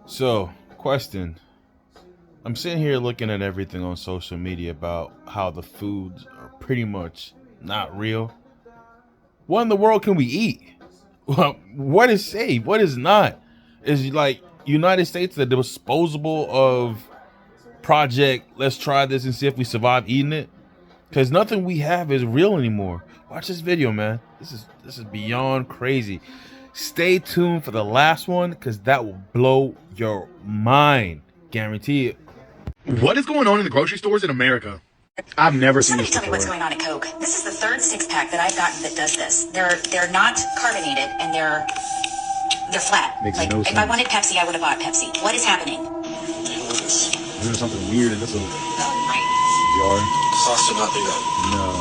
So, question. I'm sitting here looking at everything on social media about how the foods are pretty much not real. What in the world can we eat? Well, what is safe? What is not? Is like United States the disposable of project? Let's try this and see if we survive eating it. Because nothing we have is real anymore. Watch this video, man. This is beyond crazy. Stay tuned for the last one because that will blow your mind. Guarantee it. What is going on in the grocery stores in America? I've never seen this Somebody tell me what's before. going on at Coke. This is the third six-pack that I've gotten that does this. They're not carbonated and they're flat. Makes Like no if I sense. wanted Pepsi, I would have bought Pepsi. What is happening? There's something weird in this little jar. Sauce do not do that. No.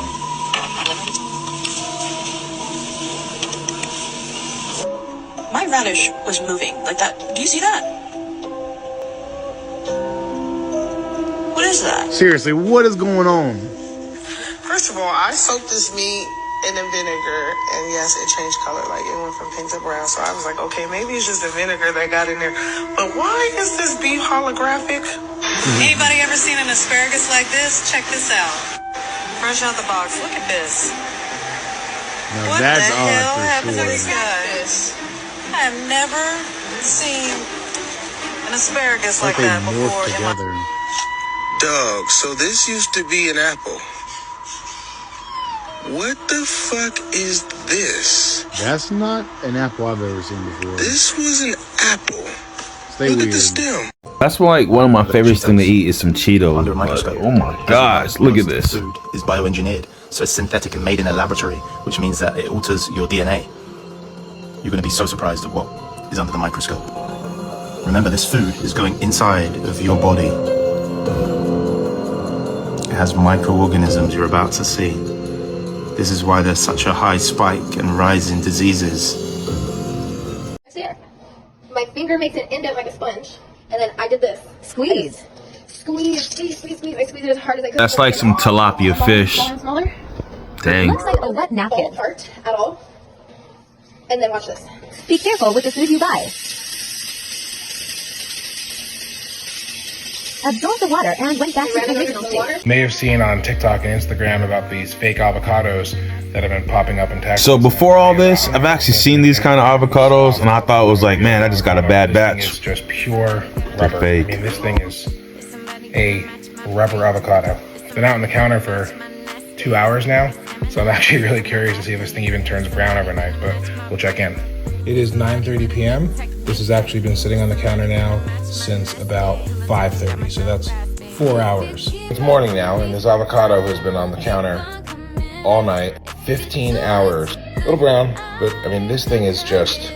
My radish was moving like that. Do you see that? What is that? Seriously, what is going on? First of all, I soaked this meat in the vinegar, and yes, it changed color. Like, it went from pink to brown. So I was like, okay, maybe it's just the vinegar that got in there. But why is this beef holographic? Anybody ever seen an asparagus like this? Check this out. Fresh out the box. Look at this. Now What that's the hell odd happened for to these sure. guys? I have never seen an asparagus like Like they that before morphed in my together. Dog, so this used to be an apple. What the fuck is this? That's not an apple I've ever seen before. This was an apple. Stay Look weird. at the stem. That's like one of my favorite things to eat is some Cheetos. Under a microscope. Oh my gosh, look at this. Food is bioengineered, so it's synthetic and made in a laboratory, which means that it alters your DNA. You're going to be so surprised at what is under the microscope. Remember, this food is going inside of your body. It has microorganisms you're about to see. This is why there's such a high spike and rise in diseases. There. My finger makes an indent like a sponge. And then I did this. Squeeze. Squeeze. I squeeze it as hard as I could. That's like some tilapia fish. Smaller and smaller. Dang. Looks like a wet napkin. Fall apart at all. And then watch this. Be careful with the food you buy. Absorb the water and went back to the original state. May have seen on TikTok and Instagram about these fake avocados that have been popping up in Texas. So before all this, I've actually seen these kind of avocados, and I thought it was like, man, I just got a bad batch. It's just pure rubber. fake. I mean, this thing is a rubber avocado. It's been out on the counter for 2 hours now, so I'm actually really curious to see if this thing even turns brown overnight, but we'll check in. It is 9:30 p.m. This has actually been sitting on the counter now since about 5:30, so that's 4 hours. It's morning now, and this avocado has been on the counter all night, 15 hours. A little brown, but I mean, this thing is just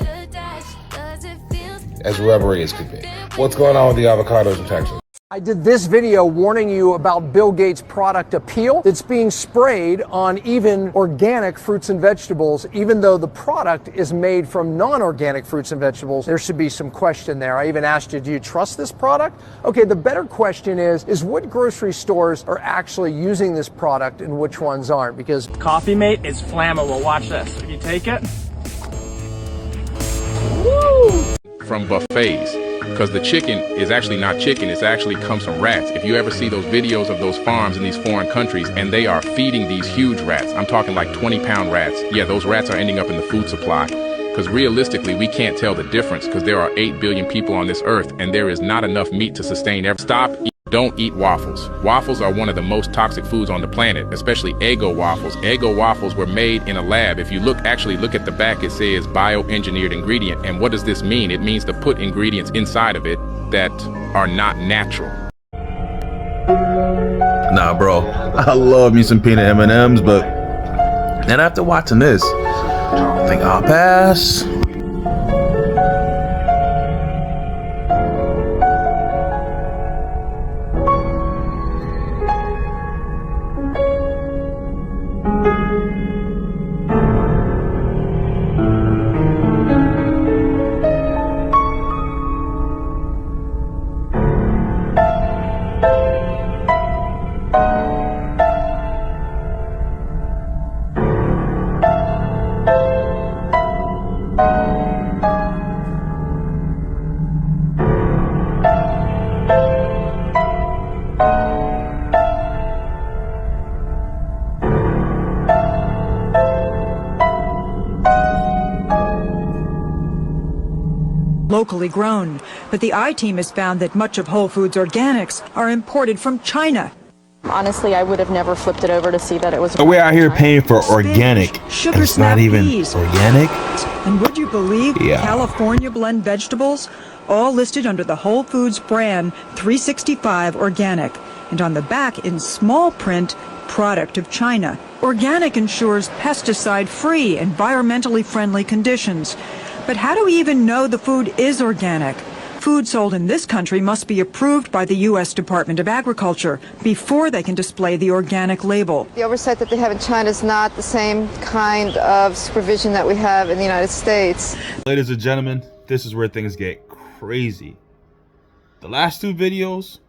as rubbery as could be. What's going on with the avocados in Texas? I did this video warning you about Bill Gates' product Appeal that's being sprayed on even organic fruits and vegetables. Even though the product is made from non-organic fruits and vegetables, there should be some question there. I even asked you, do you trust this product? Okay, the better question is what grocery stores are actually using this product and which ones aren't? Because Coffee Mate is flammable. Watch this. If you take it. From buffets, because the chicken is actually not chicken, it actually comes from rats. If you ever see those videos of those farms in these foreign countries and they are feeding these huge rats, I'm talking like 20-pound rats, yeah, those rats are ending up in the food supply. Because realistically, we can't tell the difference because there are 8 billion people on this earth and there is not enough meat to sustain every. Don't eat waffles. Waffles are one of the most toxic foods on the planet, especially Eggo waffles. Eggo waffles were made in a lab. If you look at the back, it says bioengineered ingredient. And what does this mean? It means to put ingredients inside of it that are not natural. Nah, bro, I love me some peanut M&Ms, but then after watching this, I think I'll pass. locally grown. But the I-Team has found that much of Whole Foods Organics are imported from China. Honestly, I would have never flipped it over to see that it was. We're out here paying for organic, sugar and it's snap not even peas. organic. And would you believe Yeah. California blend vegetables? All listed under the Whole Foods brand 365 Organic. And on the back in small print, product of China. Organic ensures pesticide-free, environmentally friendly conditions. But how do we even know the food is organic? Food sold in this country must be approved by the U.S. Department of Agriculture before they can display the organic label. The oversight that they have in China is not the same kind of supervision that we have in the United States. Ladies and gentlemen, this is where things get crazy. The last two videos,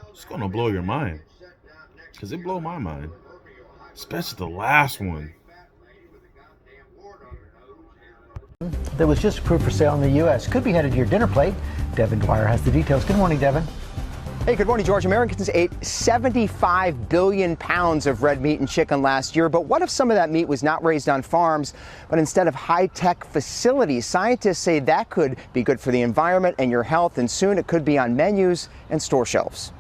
it's gonna blow your mind. Because it blew my mind. Especially the last one. That was just approved for sale in the U.S. Could be headed to your dinner plate. Devin Dwyer has the details. Good morning, Devin. Hey, good morning, George. Americans ate 75 billion pounds of red meat and chicken last year. But what if some of that meat was not raised on farms, but instead of high-tech facilities? Scientists say that could be good for the environment and your health, and soon it could be on menus and store shelves.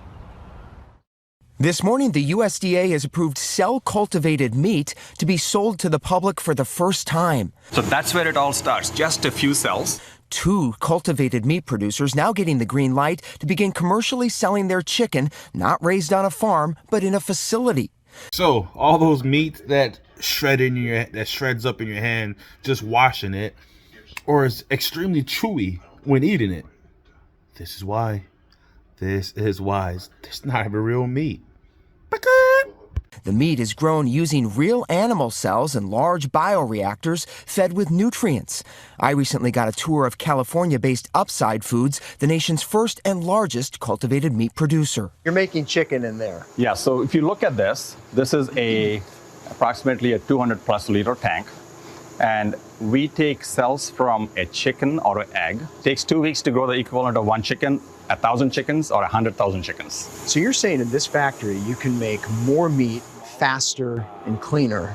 This morning, the USDA has approved cell-cultivated meat to be sold to the public for the first time. So that's where it all starts, just a few cells. 2 cultivated meat producers now getting the green light to begin commercially selling their chicken, not raised on a farm, but in a facility. So all those meat that shreds up in your hand just washing it, or is extremely chewy when eating it. This is why it's not even real meat. The meat is grown using real animal cells and large bioreactors fed with nutrients. I recently got a tour of California-based Upside Foods, the nation's first and largest cultivated meat producer. You're making chicken in there. Yeah, so if you look at this is approximately a 200+ liter tank. And we take cells from a chicken or an egg. It takes 2 weeks to grow the equivalent of one chicken, 1,000 chickens, or 100,000 chickens. So you're saying in this factory you can make more meat faster and cleaner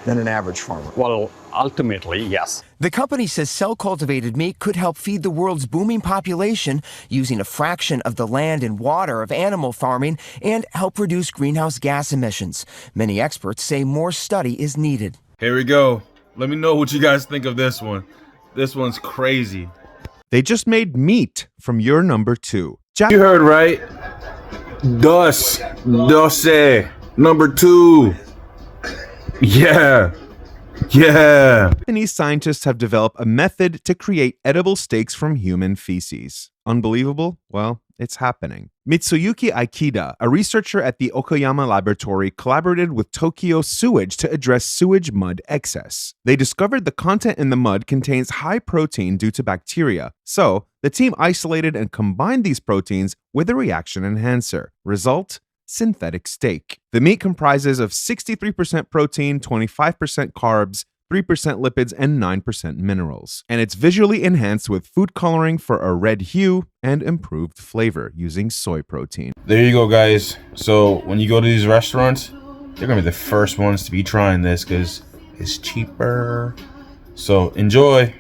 than an average farmer? Well, ultimately, yes. The company says cell-cultivated meat could help feed the world's booming population using a fraction of the land and water of animal farming and help reduce greenhouse gas emissions. Many experts say more study is needed. Here we go. Let me know what you guys think of this one. This one's crazy. They just made meat from your number 2. You heard right. Dos. Number 2. Yeah. Japanese scientists have developed a method to create edible steaks from human feces. Unbelievable? Well, it's happening. Mitsuyuki Aikida, a researcher at the Okayama laboratory, collaborated with Tokyo Sewage to address sewage mud excess. They discovered the content in the mud contains high protein due to bacteria. So, the team isolated and combined these proteins with a reaction enhancer. Result? Synthetic steak. The meat comprises of 63% protein, 25% carbs, 3% lipids, and 9% minerals. And it's visually enhanced with food coloring for a red hue and improved flavor using soy protein. There you go, guys. So when you go to these restaurants, they're gonna be the first ones to be trying this because it's cheaper. So enjoy.